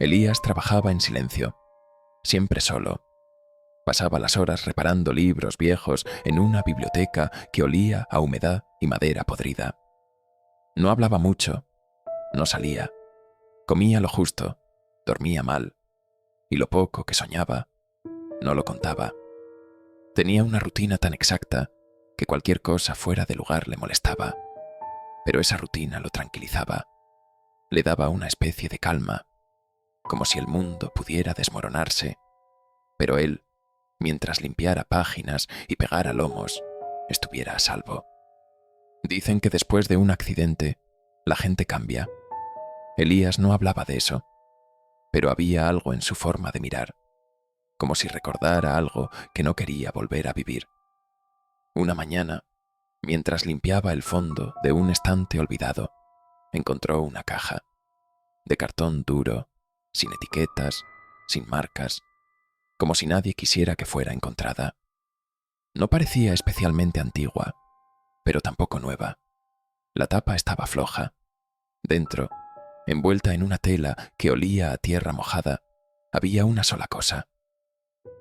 Elías trabajaba en silencio, siempre solo. Pasaba las horas reparando libros viejos en una biblioteca que olía a humedad y madera podrida. No hablaba mucho, no salía, comía lo justo, dormía mal, y lo poco que soñaba, no lo contaba. Tenía una rutina tan exacta que cualquier cosa fuera de lugar le molestaba, pero esa rutina lo tranquilizaba, le daba una especie de calma, como si el mundo pudiera desmoronarse, pero él, mientras limpiara páginas y pegara lomos, estuviera a salvo. Dicen que después de un accidente, la gente cambia. Elías no hablaba de eso, pero había algo en su forma de mirar, como si recordara algo que no quería volver a vivir. Una mañana, mientras limpiaba el fondo de un estante olvidado, encontró una caja, de cartón duro, sin etiquetas, sin marcas, como si nadie quisiera que fuera encontrada. No parecía especialmente antigua, pero tampoco nueva. La tapa estaba floja. Dentro, envuelta en una tela que olía a tierra mojada, había una sola cosa.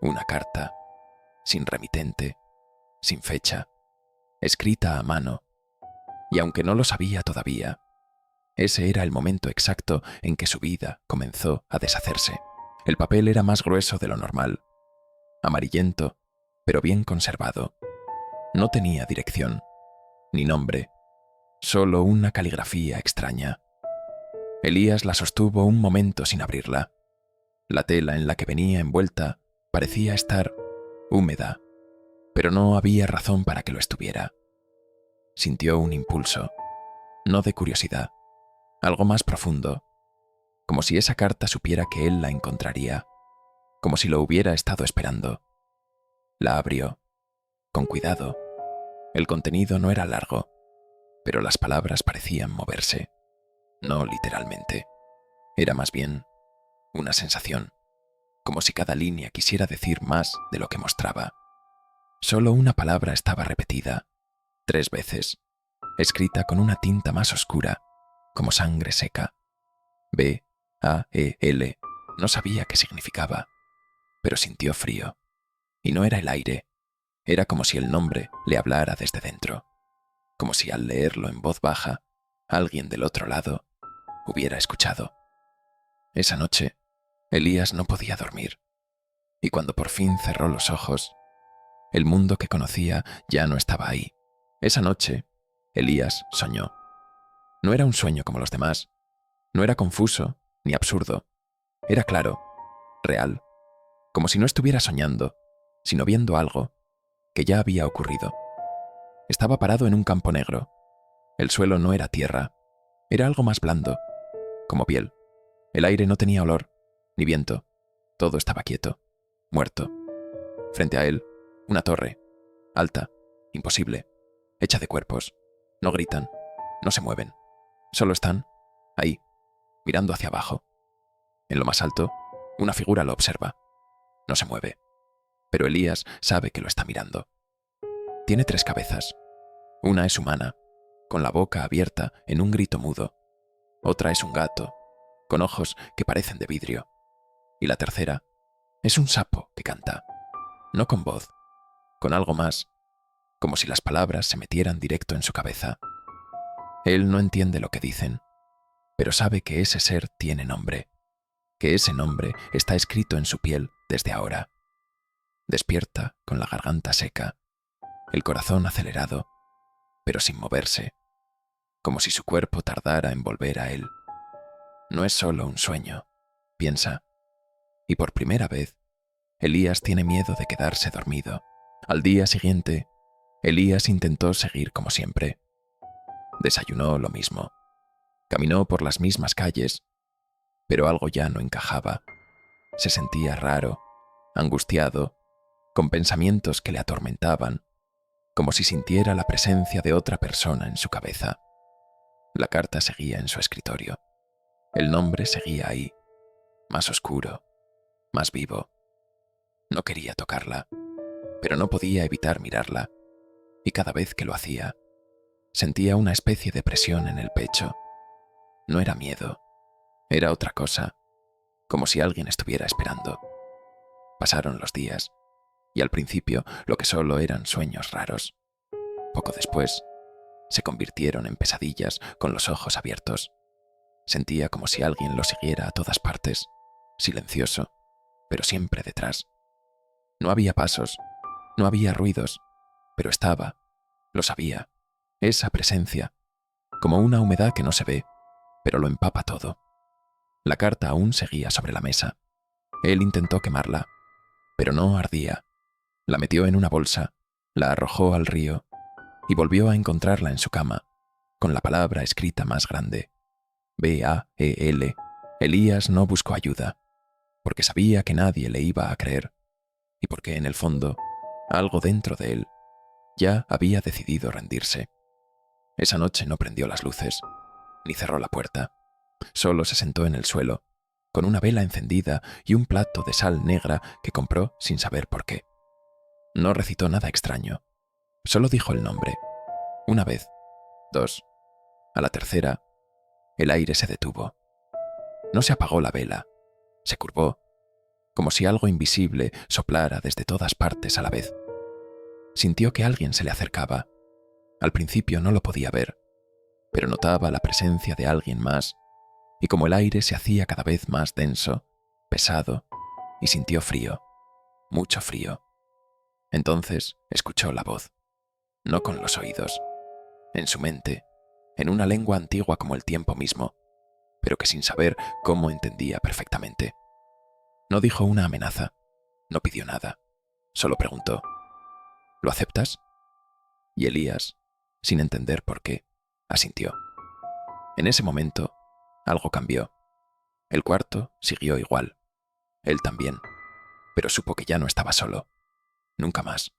Una carta, sin remitente, sin fecha, escrita a mano. Y aunque no lo sabía todavía, ese era el momento exacto en que su vida comenzó a deshacerse. El papel era más grueso de lo normal, amarillento, pero bien conservado. No tenía dirección, ni nombre, solo una caligrafía extraña. Elías la sostuvo un momento sin abrirla. La tela en la que venía envuelta parecía estar húmeda, pero no había razón para que lo estuviera. Sintió un impulso, no de curiosidad, algo más profundo, como si esa carta supiera que él la encontraría, como si lo hubiera estado esperando. La abrió, con cuidado. El contenido no era largo, pero las palabras parecían moverse, no literalmente. Era más bien una sensación, como si cada línea quisiera decir más de lo que mostraba. Solo una palabra estaba repetida, 3 veces, escrita con una tinta más oscura, como sangre seca. B-A-E-L. No sabía qué significaba, pero sintió frío. Y no era el aire, era como si el nombre le hablara desde dentro, como si al leerlo en voz baja, alguien del otro lado hubiera escuchado. Esa noche, Elías no podía dormir, y cuando por fin cerró los ojos, el mundo que conocía ya no estaba ahí. Esa noche, Elías soñó. No era un sueño como los demás, no era confuso ni absurdo, era claro, real, como si no estuviera soñando, sino viendo algo que ya había ocurrido. Estaba parado en un campo negro. El suelo no era tierra, era algo más blando, como piel. El aire no tenía olor, ni viento, todo estaba quieto, muerto. Frente a él, una torre, alta, imposible, hecha de cuerpos. No gritan, no se mueven, solo están ahí, mirando hacia abajo. En lo más alto, una figura lo observa. No se mueve, pero Elías sabe que lo está mirando. Tiene 3 cabezas. Una es humana, con la boca abierta en un grito mudo. Otra es un gato, con ojos que parecen de vidrio. Y la tercera es un sapo que canta, no con voz, con algo más, como si las palabras se metieran directo en su cabeza. Él no entiende lo que dicen, pero sabe que ese ser tiene nombre, que ese nombre está escrito en su piel desde ahora. Despierta con la garganta seca, el corazón acelerado, pero sin moverse, como si su cuerpo tardara en volver a él. No es solo un sueño, piensa, y por primera vez, Elías tiene miedo de quedarse dormido. Al día siguiente, Elías intentó seguir como siempre. Desayunó lo mismo, caminó por las mismas calles, pero algo ya no encajaba. Se sentía raro, angustiado, con pensamientos que le atormentaban, como si sintiera la presencia de otra persona en su cabeza. La carta seguía en su escritorio. El nombre seguía ahí, más oscuro, más vivo. No quería tocarla, pero no podía evitar mirarla, y cada vez que lo hacía, sentía una especie de presión en el pecho. No era miedo, era otra cosa, como si alguien estuviera esperando. Pasaron los días, y al principio lo que solo eran sueños raros. Poco después, se convirtieron en pesadillas con los ojos abiertos. Sentía como si alguien lo siguiera a todas partes, silencioso, pero siempre detrás. No había pasos, no había ruidos, pero estaba, lo sabía, esa presencia, como una humedad que no se ve, pero lo empapa todo. La carta aún seguía sobre la mesa. Él intentó quemarla, pero no ardía. La metió en una bolsa, la arrojó al río y volvió a encontrarla en su cama, con la palabra escrita más grande. B-A-E-L. Elías no buscó ayuda, porque sabía que nadie le iba a creer, y porque en el fondo, algo dentro de él, ya había decidido rendirse. Esa noche no prendió las luces, ni cerró la puerta. Solo se sentó en el suelo, con una vela encendida y un plato de sal negra que compró sin saber por qué. No recitó nada extraño, solo dijo el nombre. Una vez, dos. A la tercera, el aire se detuvo. No se apagó la vela, se curvó, como si algo invisible soplara desde todas partes a la vez. Sintió que alguien se le acercaba. Al principio no lo podía ver, pero notaba la presencia de alguien más, y como el aire se hacía cada vez más denso, pesado, y sintió frío, mucho frío. Entonces escuchó la voz, no con los oídos, en su mente, en una lengua antigua como el tiempo mismo, pero que sin saber cómo entendía perfectamente. No dijo una amenaza, no pidió nada, solo preguntó, ¿lo aceptas? Y Elías, sin entender por qué, asintió. En ese momento, algo cambió. El cuarto siguió igual, él también, pero supo que ya no estaba solo, nunca más.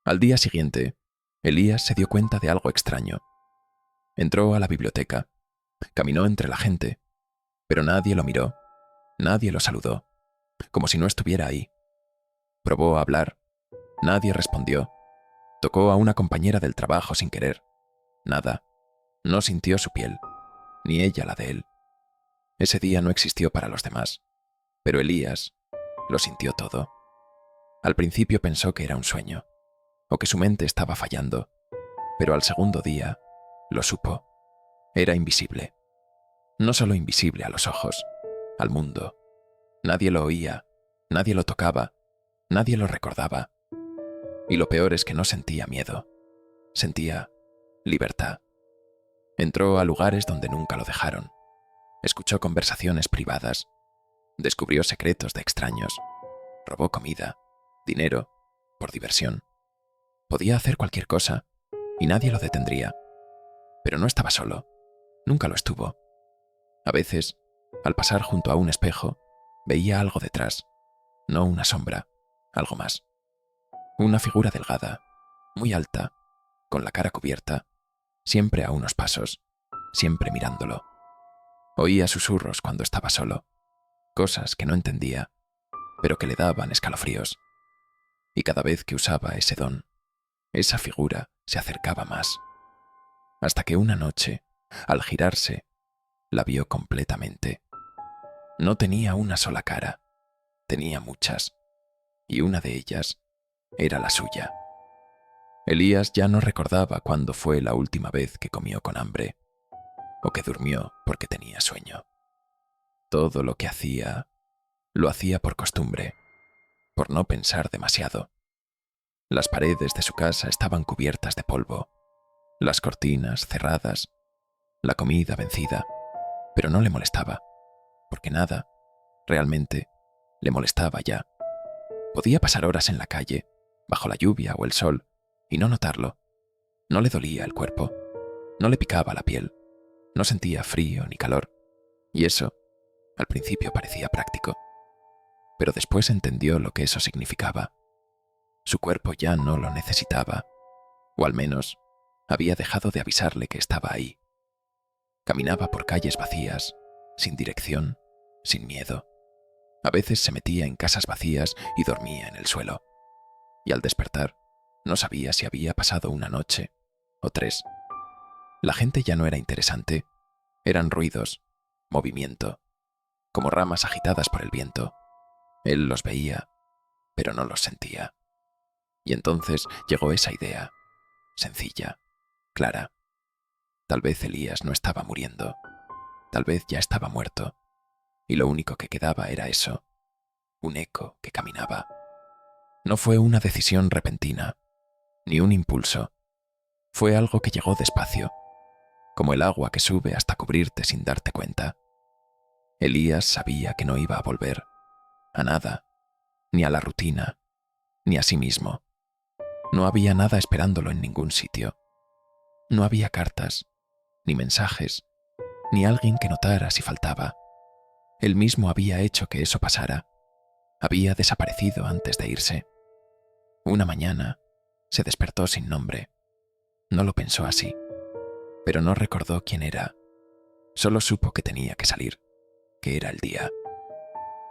Al día siguiente, Elías se dio cuenta de algo extraño. Entró a la biblioteca, caminó entre la gente, pero nadie lo miró, nadie lo saludó, como si no estuviera ahí. Probó a hablar, nadie respondió. Tocó a una compañera del trabajo sin querer. Nada, no sintió su piel, ni ella la de él. Ese día no existió para los demás, pero Elías lo sintió todo. Al principio pensó que era un sueño, o que su mente estaba fallando, pero al segundo día lo supo. Era invisible. No solo invisible a los ojos, al mundo. Nadie lo oía, nadie lo tocaba, nadie lo recordaba. Y lo peor es que no sentía miedo. Sentía libertad. Entró a lugares donde nunca lo dejaron. Escuchó conversaciones privadas. Descubrió secretos de extraños. Robó comida, dinero, por diversión. Podía hacer cualquier cosa, y nadie lo detendría. Pero no estaba solo. Nunca lo estuvo. A veces, al pasar junto a un espejo, veía algo detrás. No una sombra, algo más. Una figura delgada, muy alta, con la cara cubierta, siempre a unos pasos, siempre mirándolo. Oía susurros cuando estaba solo, cosas que no entendía, pero que le daban escalofríos. Y cada vez que usaba ese don, esa figura se acercaba más, hasta que una noche, al girarse, la vio completamente. No tenía una sola cara, tenía muchas, y una de ellas era la suya. Elías ya no recordaba cuándo fue la última vez que comió con hambre, o que durmió porque tenía sueño. Todo lo que hacía, lo hacía por costumbre, por no pensar demasiado. Las paredes de su casa estaban cubiertas de polvo, las cortinas cerradas, la comida vencida, pero no le molestaba, porque nada, realmente, le molestaba ya. Podía pasar horas en la calle, bajo la lluvia o el sol, y no notarlo. No le dolía el cuerpo, no le picaba la piel, no sentía frío ni calor, y eso, al principio parecía práctico. Pero después entendió lo que eso significaba. Su cuerpo ya no lo necesitaba, o al menos había dejado de avisarle que estaba ahí. Caminaba por calles vacías, sin dirección, sin miedo. A veces se metía en casas vacías y dormía en el suelo. Y al despertar, no sabía si había pasado una noche o 3. La gente ya no era interesante. Eran ruidos, movimiento, como ramas agitadas por el viento. Él los veía, pero no los sentía. Y entonces llegó esa idea, sencilla, clara. Tal vez Elías no estaba muriendo, tal vez ya estaba muerto, y lo único que quedaba era eso, un eco que caminaba. No fue una decisión repentina, ni un impulso. Fue algo que llegó despacio, como el agua que sube hasta cubrirte sin darte cuenta. Elías sabía que no iba a volver, a nada, ni a la rutina, ni a sí mismo. No había nada esperándolo en ningún sitio. No había cartas, ni mensajes, ni alguien que notara si faltaba. Él mismo había hecho que eso pasara. Había desaparecido antes de irse. Una mañana se despertó sin nombre. No lo pensó así, pero no recordó quién era. Solo supo que tenía que salir, que era el día.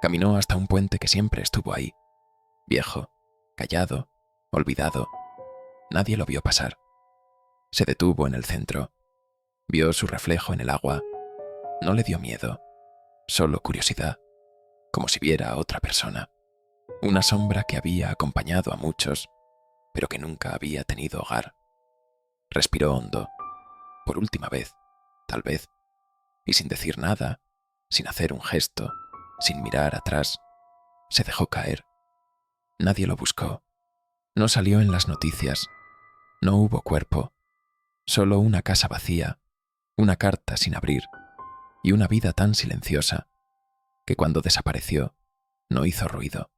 Caminó hasta un puente que siempre estuvo ahí, viejo, callado, olvidado. Nadie lo vio pasar. Se detuvo en el centro. Vio su reflejo en el agua. No le dio miedo, solo curiosidad, como si viera a otra persona. Una sombra que había acompañado a muchos, pero que nunca había tenido hogar. Respiró hondo, por última vez, tal vez, y sin decir nada, sin hacer un gesto, sin mirar atrás, se dejó caer. Nadie lo buscó. No salió en las noticias. No hubo cuerpo. Solo una casa vacía, una carta sin abrir y una vida tan silenciosa que cuando desapareció no hizo ruido.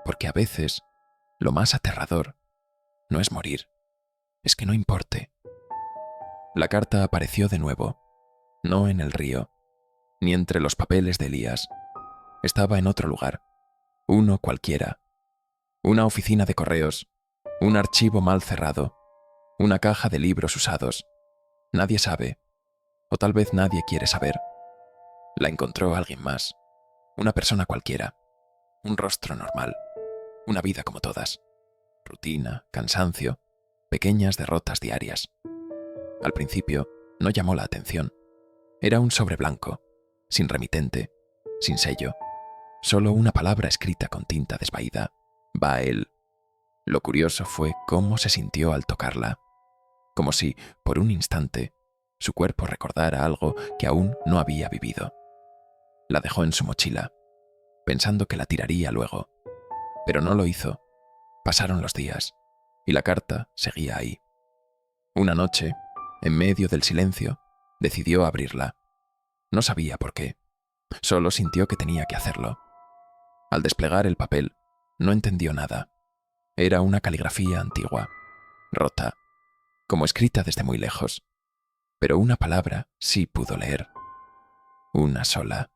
Porque a veces lo más aterrador no es morir, es que no importe. La carta apareció de nuevo, no en el río, ni entre los papeles de Elías. Estaba en otro lugar, uno cualquiera. Una oficina de correos, un archivo mal cerrado, una caja de libros usados. Nadie sabe, o tal vez nadie quiere saber. La encontró alguien más, una persona cualquiera, un rostro normal, una vida como todas. Rutina, cansancio, pequeñas derrotas diarias. Al principio no llamó la atención. Era un sobre blanco, sin remitente, sin sello, solo una palabra escrita con tinta desvaída. Va él. Lo curioso fue cómo se sintió al tocarla, como si, por un instante, su cuerpo recordara algo que aún no había vivido. La dejó en su mochila, pensando que la tiraría luego, pero no lo hizo. Pasaron los días, y la carta seguía ahí. Una noche, en medio del silencio, decidió abrirla. No sabía por qué, solo sintió que tenía que hacerlo. Al desplegar el papel, no entendió nada. Era una caligrafía antigua, rota, como escrita desde muy lejos. Pero una palabra sí pudo leer. Una sola.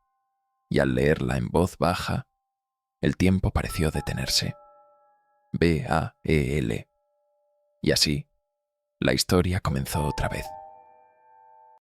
Y al leerla en voz baja, el tiempo pareció detenerse. B-A-E-L. Y así, la historia comenzó otra vez.